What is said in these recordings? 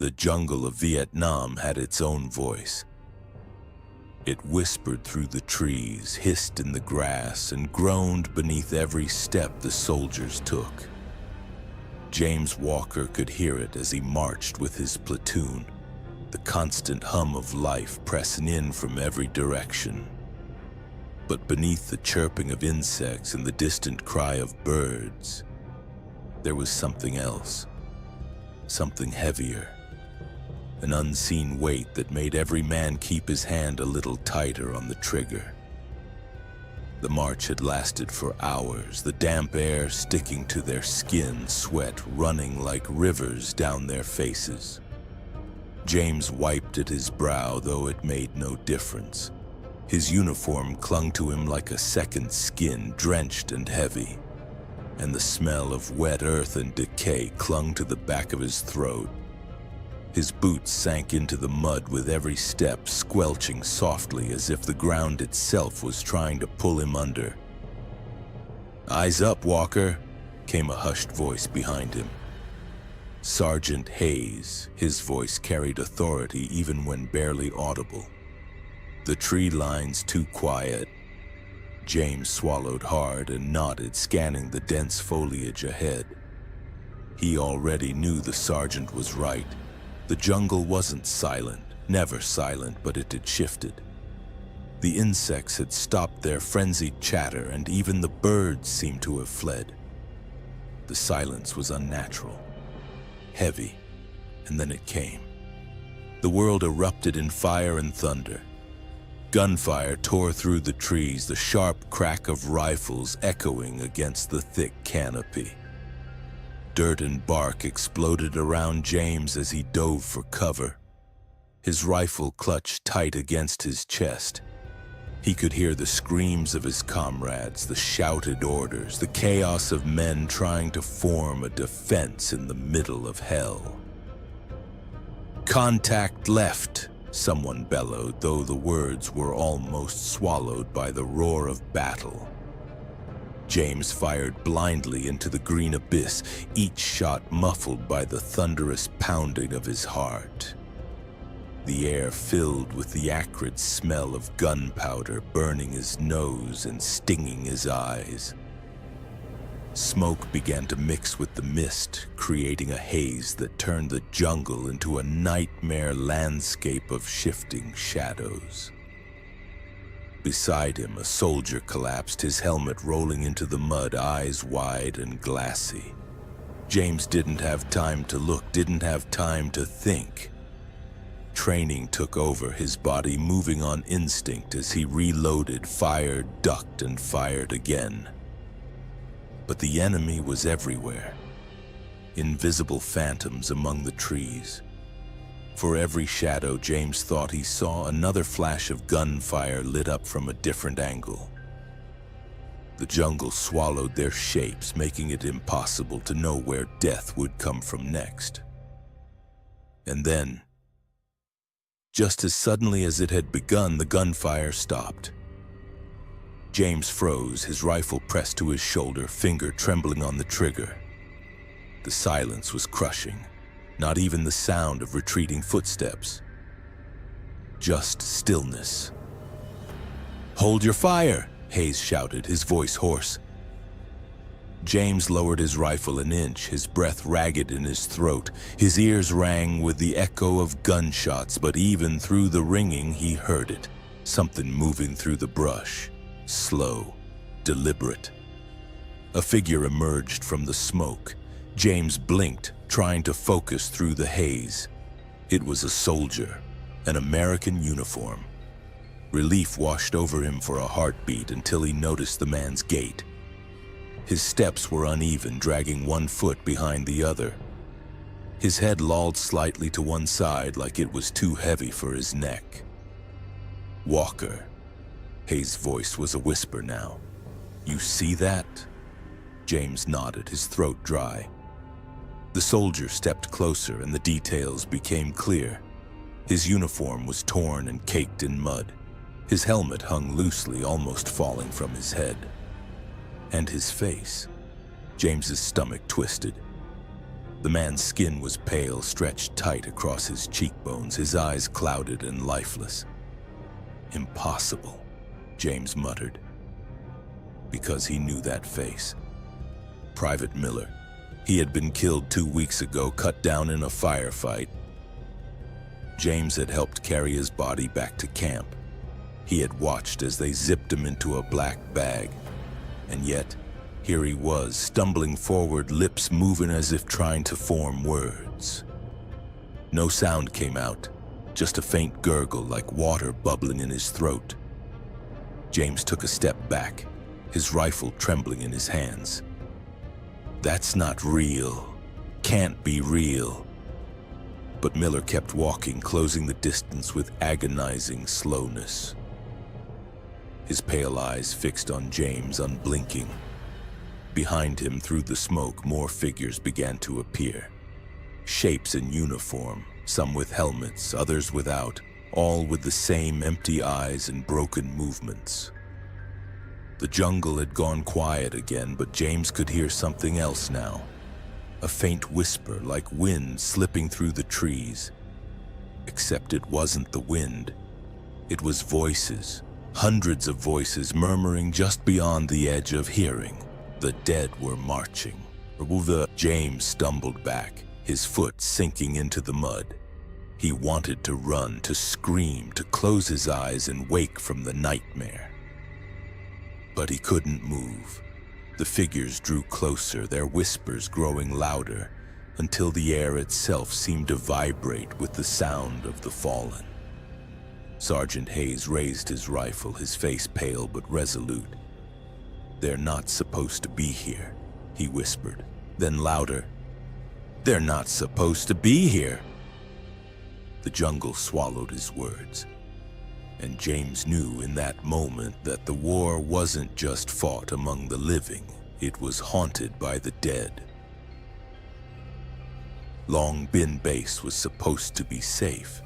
the jungle of Vietnam had its own voice. It whispered through the trees, hissed in the grass, and groaned beneath every step the soldiers took. James Walker could hear it as he marched with his platoon, the constant hum of life pressing in from every direction. But beneath the chirping of insects and the distant cry of birds, there was something else, something heavier, an unseen weight that made every man keep his hand a little tighter on the trigger. The march had lasted for hours, the damp air sticking to their skin, sweat running like rivers down their faces. James wiped at his brow, though it made no difference. His uniform clung to him like a second skin, drenched and heavy, and the smell of wet earth and decay clung to the back of his throat. His boots sank into the mud with every step, squelching softly as if the ground itself was trying to pull him under. "Eyes up, Walker," came a hushed voice behind him. Sergeant Hayes, his voice carried authority even when barely audible. The tree lines too quiet. James swallowed hard and nodded, scanning the dense foliage ahead. He already knew the sergeant was right. The jungle wasn't silent, never silent, but it had shifted. The insects had stopped their frenzied chatter, and even the birds seemed to have fled. The silence was unnatural, heavy, and then it came. The world erupted in fire and thunder. Gunfire tore through the trees, the sharp crack of rifles echoing against the thick canopy. Dirt and bark exploded around James as he dove for cover, his rifle clutched tight against his chest. He could hear the screams of his comrades, the shouted orders, the chaos of men trying to form a defense in the middle of hell. "Contact left," someone bellowed, though the words were almost swallowed by the roar of battle. James fired blindly into the green abyss, each shot muffled by the thunderous pounding of his heart. The air filled with the acrid smell of gunpowder, burning his nose and stinging his eyes. Smoke began to mix with the mist, creating a haze that turned the jungle into a nightmare landscape of shifting shadows. Beside him, a soldier collapsed, his helmet rolling into the mud, eyes wide and glassy. James didn't have time to look, didn't have time to think. Training took over, his body moving on instinct as he reloaded, fired, ducked, and fired again. But the enemy was everywhere, invisible phantoms among the trees. For every shadow, James thought he saw another flash of gunfire lit up from a different angle. The jungle swallowed their shapes, making it impossible to know where death would come from next. And then, just as suddenly as it had begun, the gunfire stopped. James froze, his rifle pressed to his shoulder, finger trembling on the trigger. The silence was crushing. Not even the sound of retreating footsteps. Just stillness. "Hold your fire!" Hayes shouted, his voice hoarse. James lowered his rifle an inch, his breath ragged in his throat. His ears rang with the echo of gunshots, but even through the ringing he heard it. Something moving through the brush. Slow, deliberate. A figure emerged from the smoke. James blinked, trying to focus through the haze. It was a soldier, an American uniform. Relief washed over him for a heartbeat until he noticed the man's gait. His steps were uneven, dragging one foot behind the other. His head lolled slightly to one side like it was too heavy for his neck. "Walker." Hayes' voice was a whisper now. "You see that?" James nodded, his throat dry. The soldier stepped closer and the details became clear. His uniform was torn and caked in mud. His helmet hung loosely, almost falling from his head. And his face. James's stomach twisted. The man's skin was pale, stretched tight across his cheekbones, his eyes clouded and lifeless. "Impossible," James muttered, because he knew that face. Private Miller. He had been killed 2 weeks ago, cut down in a firefight. James had helped carry his body back to camp. He had watched as they zipped him into a black bag. And yet, here he was, stumbling forward, lips moving as if trying to form words. No sound came out, just a faint gurgle like water bubbling in his throat. James took a step back, his rifle trembling in his hands. "That's not real. Can't be real." But Miller kept walking, closing the distance with agonizing slowness. His pale eyes fixed on James, unblinking. Behind him, through the smoke, more figures began to appear. Shapes in uniform, some with helmets, others without, all with the same empty eyes and broken movements. The jungle had gone quiet again, but James could hear something else now. A faint whisper, like wind slipping through the trees. Except it wasn't the wind. It was voices, hundreds of voices murmuring just beyond the edge of hearing. The dead were marching. James stumbled back, his foot sinking into the mud. He wanted to run, to scream, to close his eyes and wake from the nightmare. But he couldn't move. The figures drew closer, their whispers growing louder, until the air itself seemed to vibrate with the sound of the fallen. Sergeant Hayes raised his rifle, his face pale but resolute. "They're not supposed to be here," he whispered. Then louder, "They're not supposed to be here." The jungle swallowed his words. And James knew in that moment that the war wasn't just fought among the living, it was haunted by the dead. Long Bin Base was supposed to be safe.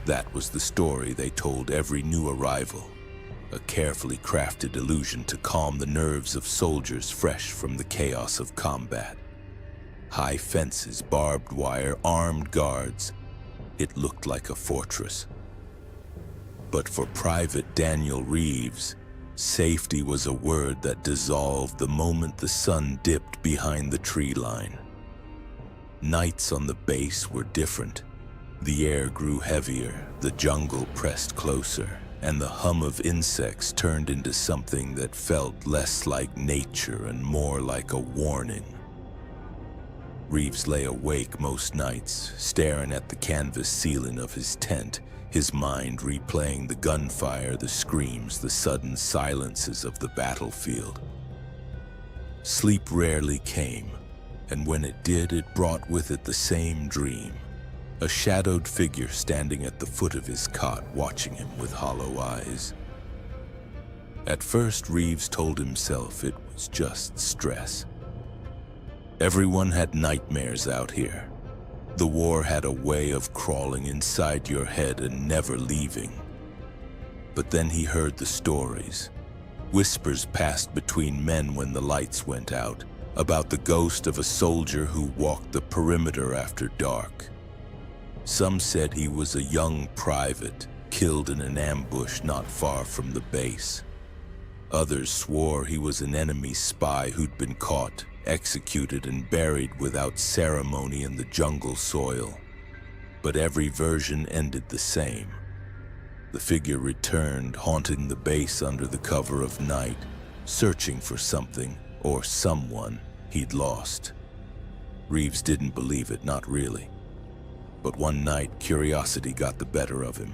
That was the story they told every new arrival, a carefully crafted illusion to calm the nerves of soldiers fresh from the chaos of combat. High fences, barbed wire, armed guards. It looked like a fortress. But for Private Daniel Reeves, safety was a word that dissolved the moment the sun dipped behind the tree line. Nights on the base were different. The air grew heavier, the jungle pressed closer, and the hum of insects turned into something that felt less like nature and more like a warning. Reeves lay awake most nights, staring at the canvas ceiling of his tent, his mind replaying the gunfire, the screams, the sudden silences of the battlefield. Sleep rarely came, and when it did, it brought with it the same dream. A shadowed figure standing at the foot of his cot, watching him with hollow eyes. At first, Reeves told himself it was just stress. Everyone had nightmares out here. The war had a way of crawling inside your head and never leaving. But then he heard the stories. Whispers passed between men when the lights went out, about the ghost of a soldier who walked the perimeter after dark. Some said he was a young private, killed in an ambush not far from the base. Others swore he was an enemy spy who'd been caught, executed and buried without ceremony in the jungle soil. But every version ended the same. The figure returned, haunting the base under the cover of night, searching for something or someone he'd lost. Reeves didn't believe it, not really. But one night, curiosity got the better of him.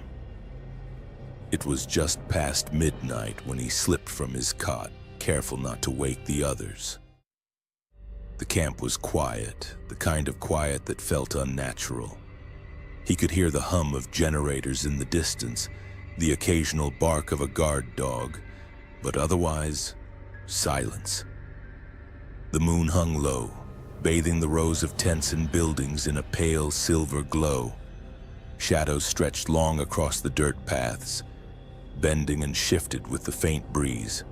It was just past midnight when he slipped from his cot, careful not to wake the others. The camp was quiet, the kind of quiet that felt unnatural. He could hear the hum of generators in the distance, the occasional bark of a guard dog, but otherwise, silence. The moon hung low, bathing the rows of tents and buildings in a pale silver glow. Shadows stretched long across the dirt paths, bending and shifted with the faint breeze.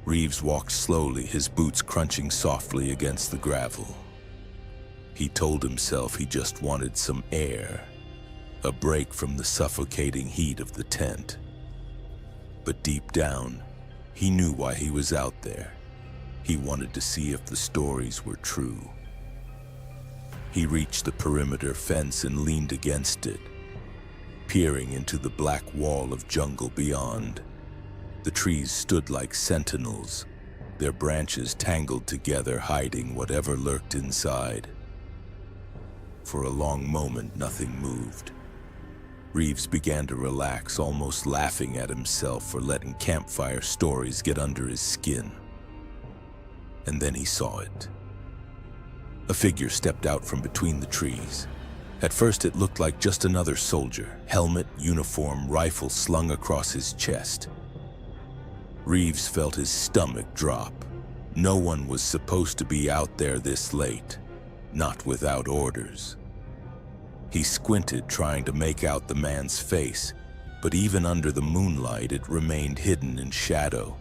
Reeves walked slowly, his boots crunching softly against the gravel. He told himself he just wanted some air, a break from the suffocating heat of the tent. But deep down, he knew why he was out there. He wanted to see if the stories were true. He reached the perimeter fence and leaned against it, peering into the black wall of jungle beyond. The trees stood like sentinels, their branches tangled together, hiding whatever lurked inside. For a long moment, nothing moved. Reeves began to relax, almost laughing at himself for letting campfire stories get under his skin. And then he saw it. A figure stepped out from between the trees. At first it looked like just another soldier, helmet, uniform, rifle slung across his chest. Reeves felt his stomach drop. No one was supposed to be out there this late, not without orders. He squinted, trying to make out the man's face, but even under the moonlight it remained hidden in shadow.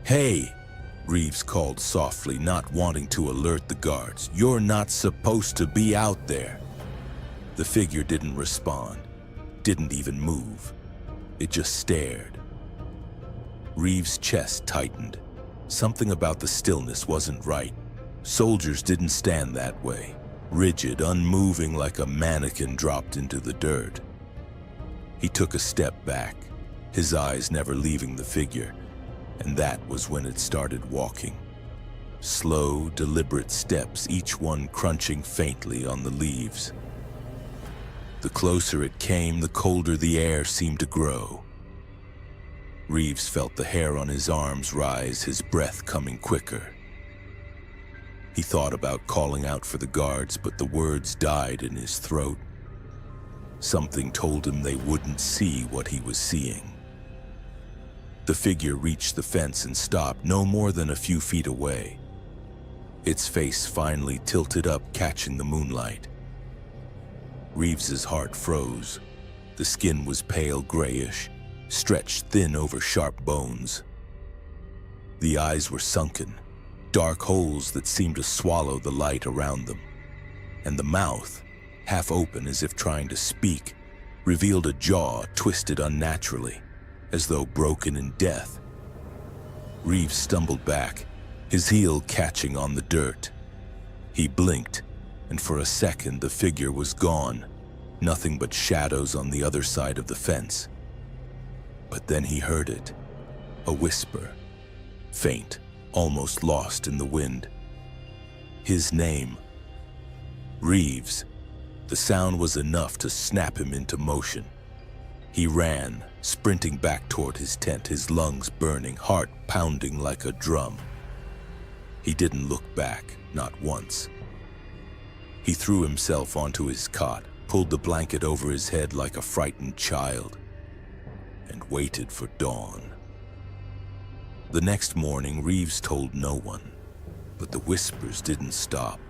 "Hey!" Reeves called softly, not wanting to alert the guards. "You're not supposed to be out there." The figure didn't respond, didn't even move. It just stared. Reeves' chest tightened. Something about the stillness wasn't right. Soldiers didn't stand that way, rigid, unmoving, like a mannequin dropped into the dirt. He took a step back, his eyes never leaving the figure, and that was when it started walking. Slow, deliberate steps, each one crunching faintly on the leaves. The closer it came, the colder the air seemed to grow. Reeves felt the hair on his arms rise, his breath coming quicker. He thought about calling out for the guards, but the words died in his throat. Something told him they wouldn't see what he was seeing. The figure reached the fence and stopped, no more than a few feet away. Its face finally tilted up, catching the moonlight. Reeves's heart froze. The skin was pale grayish, stretched thin over sharp bones. The eyes were sunken, dark holes that seemed to swallow the light around them. And the mouth, half open as if trying to speak, revealed a jaw twisted unnaturally, as though broken in death. Reeves stumbled back, his heel catching on the dirt. He blinked, and for a second the figure was gone, nothing but shadows on the other side of the fence. But then he heard it, a whisper, faint, almost lost in the wind. His name, Reeves. The sound was enough to snap him into motion. He ran, sprinting back toward his tent, his lungs burning, heart pounding like a drum. He didn't look back, not once. He threw himself onto his cot, pulled the blanket over his head like a frightened child, and waited for dawn. The next morning, Reeves told no one, but the whispers didn't stop.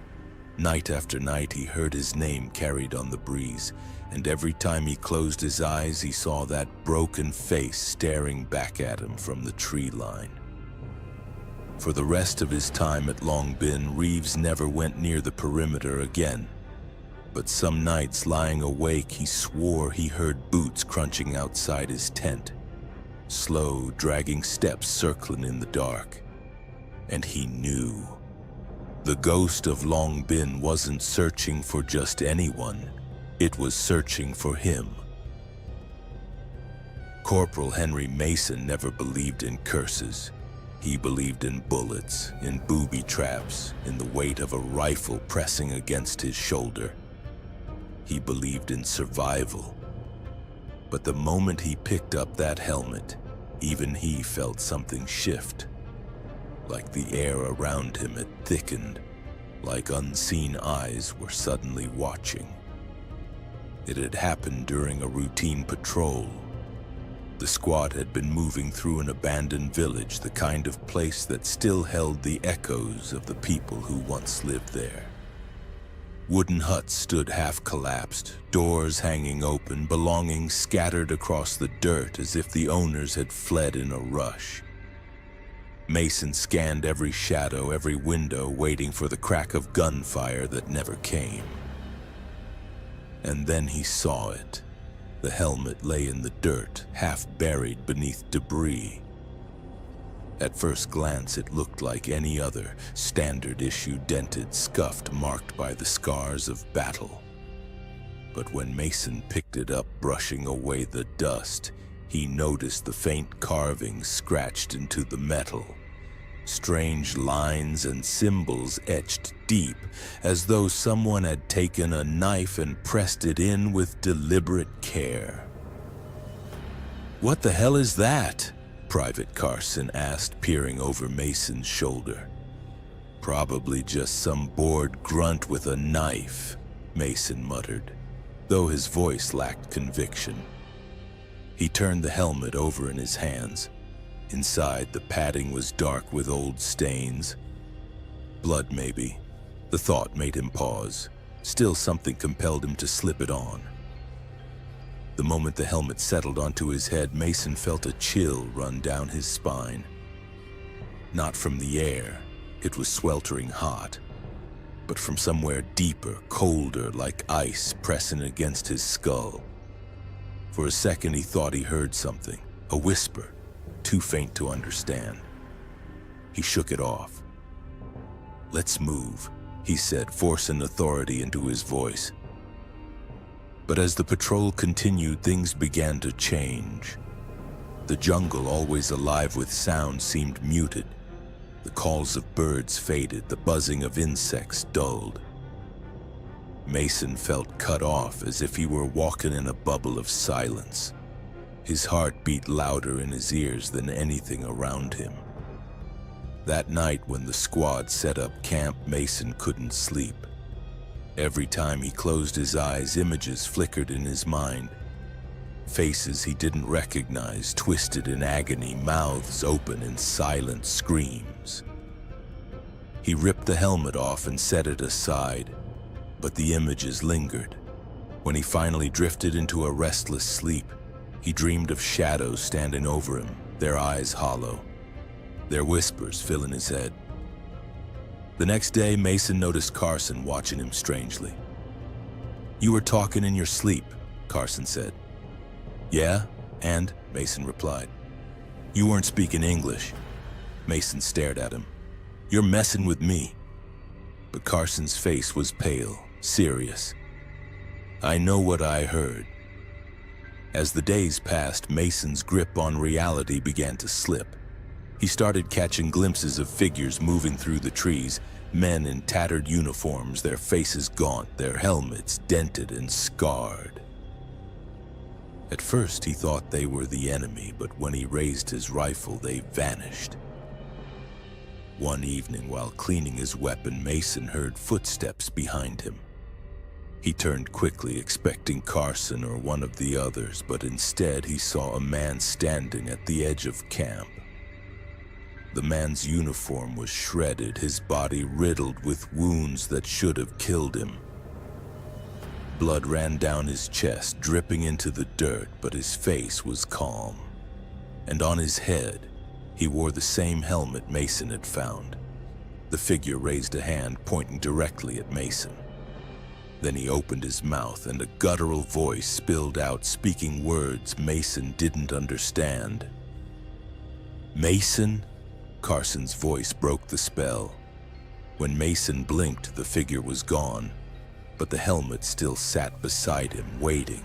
Night after night, he heard his name carried on the breeze, and every time he closed his eyes, he saw that broken face staring back at him from the tree line. For the rest of his time at Long Bin, Reeves never went near the perimeter again. But some nights, lying awake, he swore he heard boots crunching outside his tent, slow, dragging steps circling in the dark. And he knew. The ghost of Long Bin wasn't searching for just anyone. It was searching for him. Corporal Henry Mason never believed in curses. He believed in bullets, in booby traps, in the weight of a rifle pressing against his shoulder. He believed in survival. But the moment he picked up that helmet, even he felt something shift. Like the air around him had thickened, like unseen eyes were suddenly watching. It had happened during a routine patrol. The squad had been moving through an abandoned village, the kind of place that still held the echoes of the people who once lived there. Wooden huts stood half-collapsed, doors hanging open, belongings scattered across the dirt as if the owners had fled in a rush. Mason scanned every shadow, every window, waiting for the crack of gunfire that never came. And then he saw it. The helmet lay in the dirt, half buried beneath debris. At first glance, it looked like any other, standard issue, dented, scuffed, marked by the scars of battle. But when Mason picked it up, brushing away the dust, he noticed the faint carvings scratched into the metal. Strange lines and symbols etched deep, as though someone had taken a knife and pressed it in with deliberate care. "What the hell is that?" Private Carson asked, peering over Mason's shoulder. "Probably just some bored grunt with a knife," Mason muttered, though his voice lacked conviction. He turned the helmet over in his hands. Inside, the padding was dark with old stains. Blood, maybe. The thought made him pause. Still, something compelled him to slip it on. The moment the helmet settled onto his head, Mason felt a chill run down his spine. Not from the air, it was sweltering hot, but from somewhere deeper, colder, like ice pressing against his skull. For a second he thought he heard something, a whisper, too faint to understand. He shook it off. "Let's move," he said, forcing authority into his voice. But as the patrol continued, things began to change. The jungle, always alive with sound, seemed muted. The calls of birds faded, the buzzing of insects dulled. Mason felt cut off, as if he were walking in a bubble of silence. His heart beat louder in his ears than anything around him. That night when the squad set up camp, Mason couldn't sleep. Every time he closed his eyes, images flickered in his mind. Faces he didn't recognize, twisted in agony, mouths open in silent screams. He ripped the helmet off and set it aside, but the images lingered. When he finally drifted into a restless sleep, he dreamed of shadows standing over him, their eyes hollow, their whispers filling his head. The next day, Mason noticed Carson watching him strangely. "You were talking in your sleep," Carson said. "Yeah, and?" Mason replied. "You weren't speaking English." Mason stared at him. "You're messing with me." But Carson's face was pale, serious. "I know what I heard." As the days passed, Mason's grip on reality began to slip. He started catching glimpses of figures moving through the trees, men in tattered uniforms, their faces gaunt, their helmets dented and scarred. At first, he thought they were the enemy, but when he raised his rifle, they vanished. One evening, while cleaning his weapon, Mason heard footsteps behind him. He turned quickly, expecting Carson or one of the others, but instead he saw a man standing at the edge of camp. The man's uniform was shredded, his body riddled with wounds that should have killed him. Blood ran down his chest, dripping into the dirt, but his face was calm. And on his head, he wore the same helmet Mason had found. The figure raised a hand, pointing directly at Mason. Then he opened his mouth, and a guttural voice spilled out, speaking words Mason didn't understand. "Mason?" Carson's voice broke the spell. When Mason blinked, the figure was gone, but the helmet still sat beside him, waiting.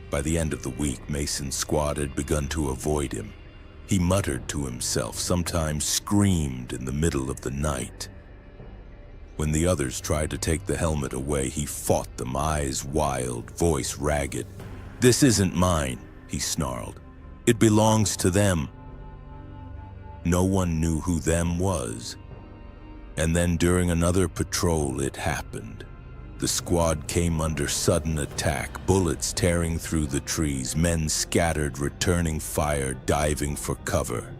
By the end of the week, Mason's squad had begun to avoid him. He muttered to himself, sometimes screamed in the middle of the night. When the others tried to take the helmet away, he fought them, eyes wild, voice ragged. "This isn't mine," he snarled. "It belongs to them." No one knew who them was. And then during another patrol, it happened. The squad came under sudden attack, bullets tearing through the trees, men scattered, returning fire, diving for cover.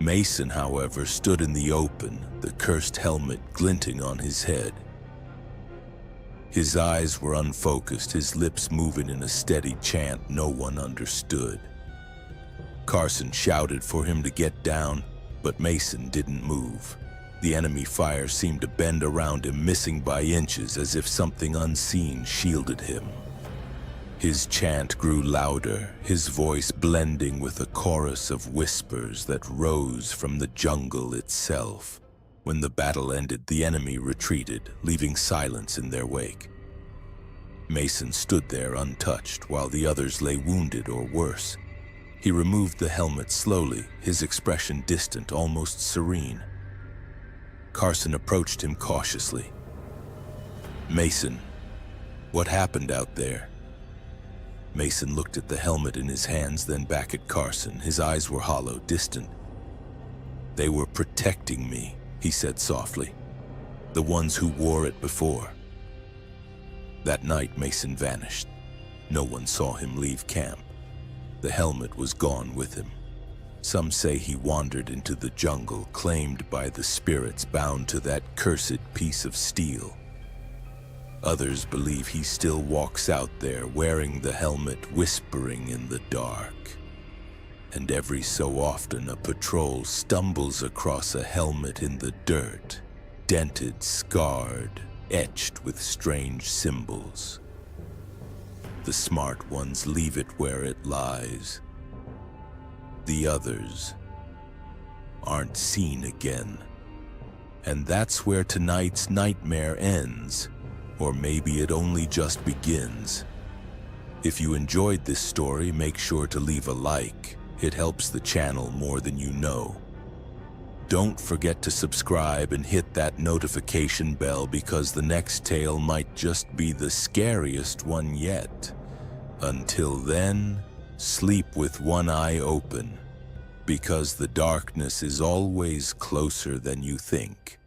Mason, however, stood in the open, the cursed helmet glinting on his head. His eyes were unfocused, his lips moving in a steady chant no one understood. Carson shouted for him to get down, but Mason didn't move. The enemy fire seemed to bend around him, missing by inches as if something unseen shielded him. His chant grew louder, his voice blending with a chorus of whispers that rose from the jungle itself. When the battle ended, the enemy retreated, leaving silence in their wake. Mason stood there untouched while the others lay wounded or worse. He removed the helmet slowly, his expression distant, almost serene. Carson approached him cautiously. "Mason, what happened out there?" Mason looked at the helmet in his hands, then back at Carson. His eyes were hollow, distant. "They were protecting me," he said softly. "The ones who wore it before." That night, Mason vanished. No one saw him leave camp. The helmet was gone with him. Some say he wandered into the jungle, claimed by the spirits bound to that cursed piece of steel. Others believe he still walks out there wearing the helmet, whispering in the dark. And every so often a patrol stumbles across a helmet in the dirt, dented, scarred, etched with strange symbols. The smart ones leave it where it lies. The others aren't seen again. And that's where tonight's nightmare ends. Or maybe it only just begins. If you enjoyed this story, make sure to leave a like. It helps the channel more than you know. Don't forget to subscribe and hit that notification bell, because the next tale might just be the scariest one yet. Until then, sleep with one eye open, because the darkness is always closer than you think.